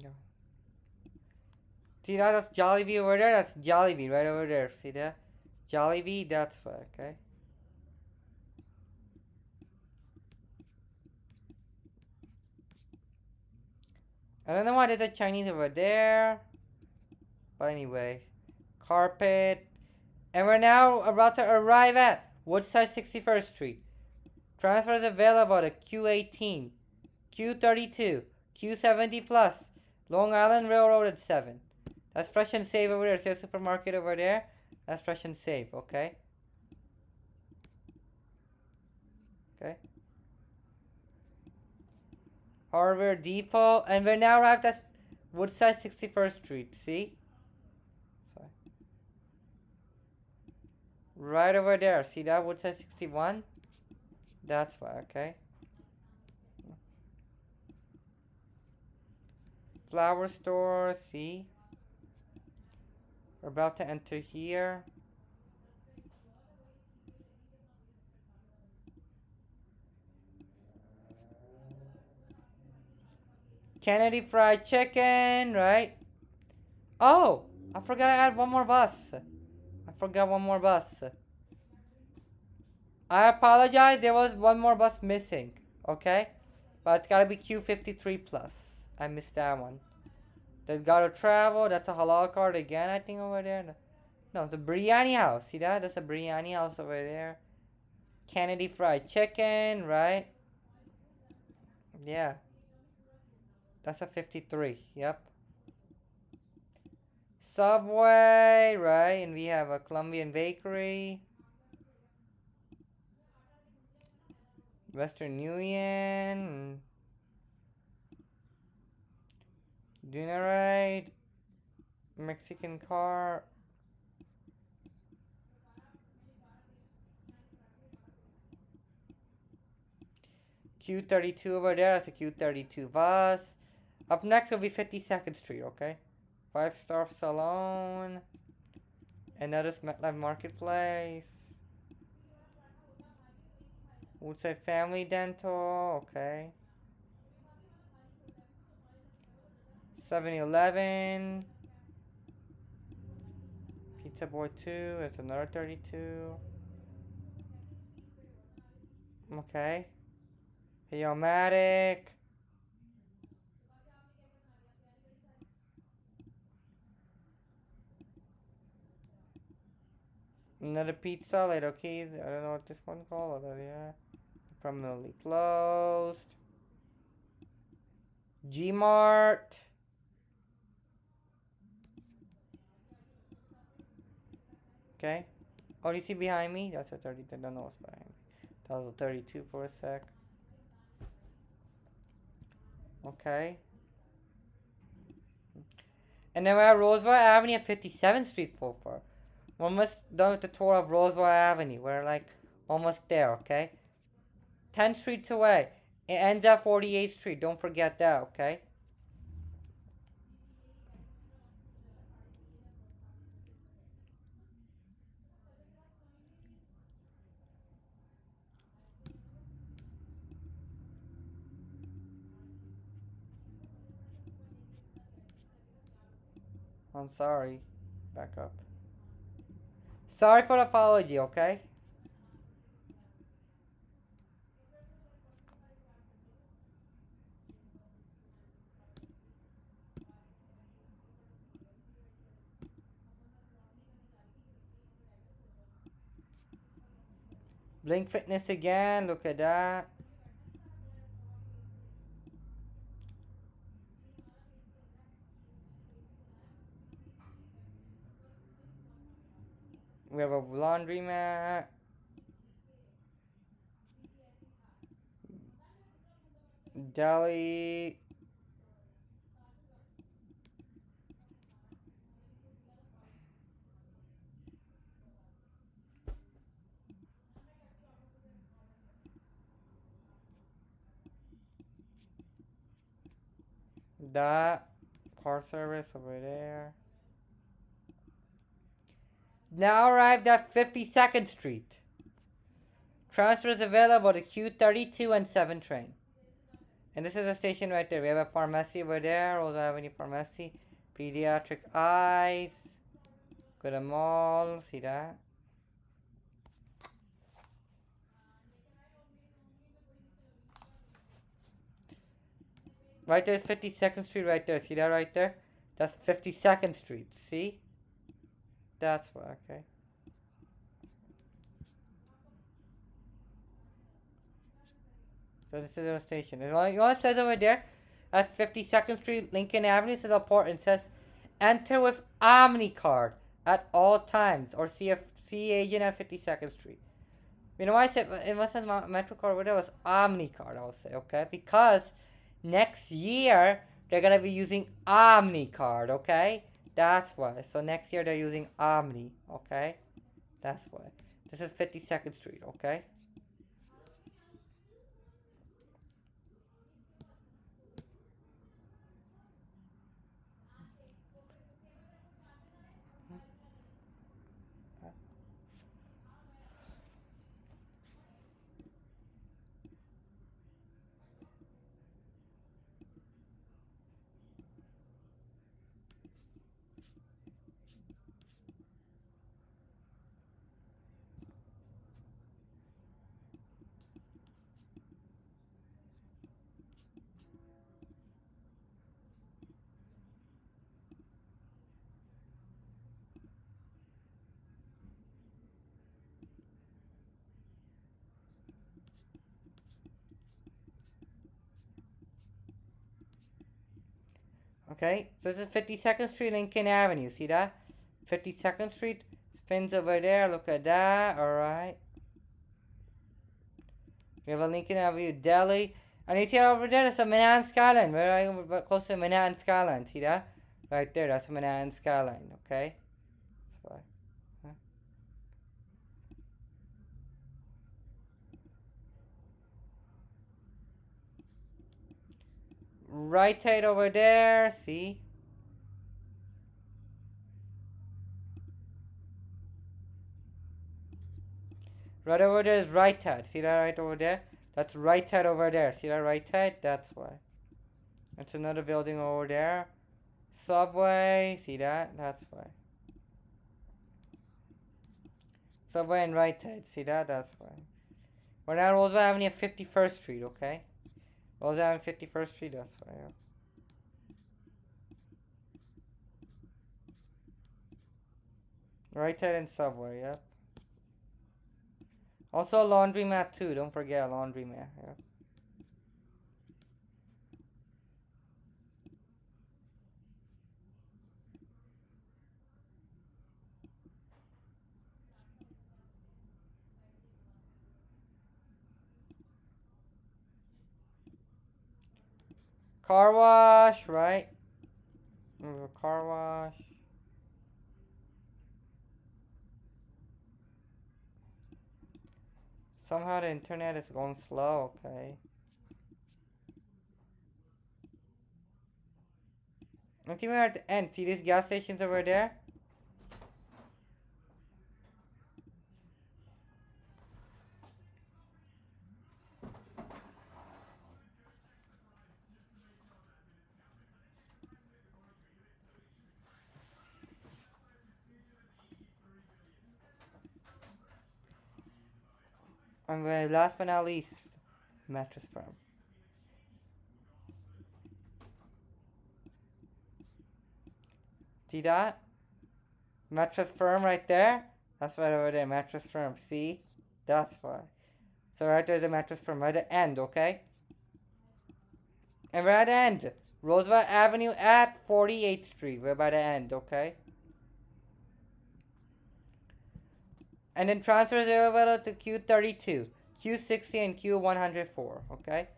No. See that? That's Jollibee over there. That's Jollibee right over there. See that? Jollibee. That's what. Okay. I don't know why there's a Chinese over there. But anyway, carpet. And we're now about to arrive at Woodside 61st Street. Transfers available to Q18, Q32, Q70 Plus, Long Island Railroad at 7. That's Fresh and Save over there. See a supermarket over there? That's Fresh and Save, okay? Okay. Hardware Depot. And we're now arrived at Woodside 61st Street. See? Sorry. Right over there. See that? Woodside 61? That's why, okay? Flower store. See? We're about to enter here. Kennedy Fried Chicken, right? Oh, I forgot to add one more bus. I forgot one more bus. I apologize, there was one more bus missing, okay? But it's gotta be Q53 Plus. I missed that one. That's gotta travel, that's a halal card again, I think, over there. No, the biryani house, see that? That's a biryani house over there. Kennedy Fried Chicken, right? Yeah. That's a 53, yep. Subway, right? And we have a Colombian Bakery. Western Union. Dinnerite. Mexican car. Q32 over there. That's a Q32 bus. Up next will be 52nd Street, okay? 5-star Salon. Another MetLife Marketplace. Woodside Family Dental, okay. 7-Eleven. Pizza Boy 2, it's another 32. Okay. Heomatic. Another pizza, Little Keys. I don't know what this one called. Yeah. Permanently closed. G-Mart. Okay. Oh, do you see behind me? That's a 30. I don't know what's behind me. That was a 32 for a sec. Okay. And then we have Roosevelt Avenue at 57th Street so far. We're almost done with the tour of Roosevelt Avenue. We're like almost there, okay? 10 streets away. It ends at 48th Street. Don't forget that, okay? I'm sorry. Back up. Sorry for the apology, okay? Blink Fitness again. Look at that. We have a laundromat. Deli. That. Car service over there. Now arrived at 52nd Street. Transfers available to Q32 and 7 train. And this is a station right there. We have a pharmacy over there. Roosevelt Avenue Pharmacy. Pediatric Eyes. Go to mall. See that? Right there is 52nd Street right there. See that right there? That's 52nd Street. See? That's why. Okay. So this is our station. You know what it says over there? At 52nd Street, Lincoln Avenue, it says a port and says, enter with Omni card at all times, or see agent at 52nd Street. You know why I said it wasn't Metro card, whatever, it was Omni card, I'll say, okay? Because next year, they're gonna be using Omni card, okay? That's why. So next year, they're using Omni, okay? That's why. This is 52nd Street, okay? Okay, so this is 52nd Street, Lincoln Avenue. See that? 52nd Street spins over there. Look at that. Alright. We have a Lincoln Avenue deli. And you see over there, that's a Manhattan skyline. We're close to Manhattan skyline. See that? Right there, that's a Manhattan skyline. Okay? That's why. Huh? Right side over there. See? Right over there is right side. See that right over there? That's right side over there. See that right side? That's why. That's another building over there. Subway. See that? That's why. Subway and right side. See that? That's why. We're now Roosevelt Avenue at 51st Street, okay? Roosevelt Avenue 51st Street, that's why. Yeah. Right side and Subway, yep. Also a laundromat too, don't forget a laundromat, yeah. Car wash, right? Car wash. Somehow the internet is going slow, okay. I think we're at the end. See these gas stations over there? And last but not least, Mattress Firm. See that? Mattress Firm right there? That's right over there, Mattress Firm. See? That's why. So right there's the Mattress Firm, right at the end, okay? And we're at the end. Roosevelt Avenue at 48th Street. We're by the end, okay? And then transfer 0 to Q32, Q60, and Q104, okay?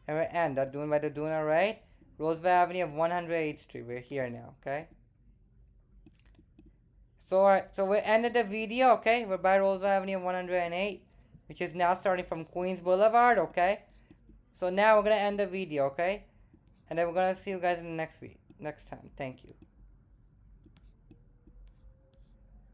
And we're end. That's doing by the doing alright. Roosevelt Avenue of 108th Street. We're here now, okay? So alright, so we ended the video, okay? We're by Roosevelt Avenue of 108, which is now starting from Queens Boulevard, okay? So now we're gonna end the video, okay? And then we're gonna see you guys in the next time. Thank you.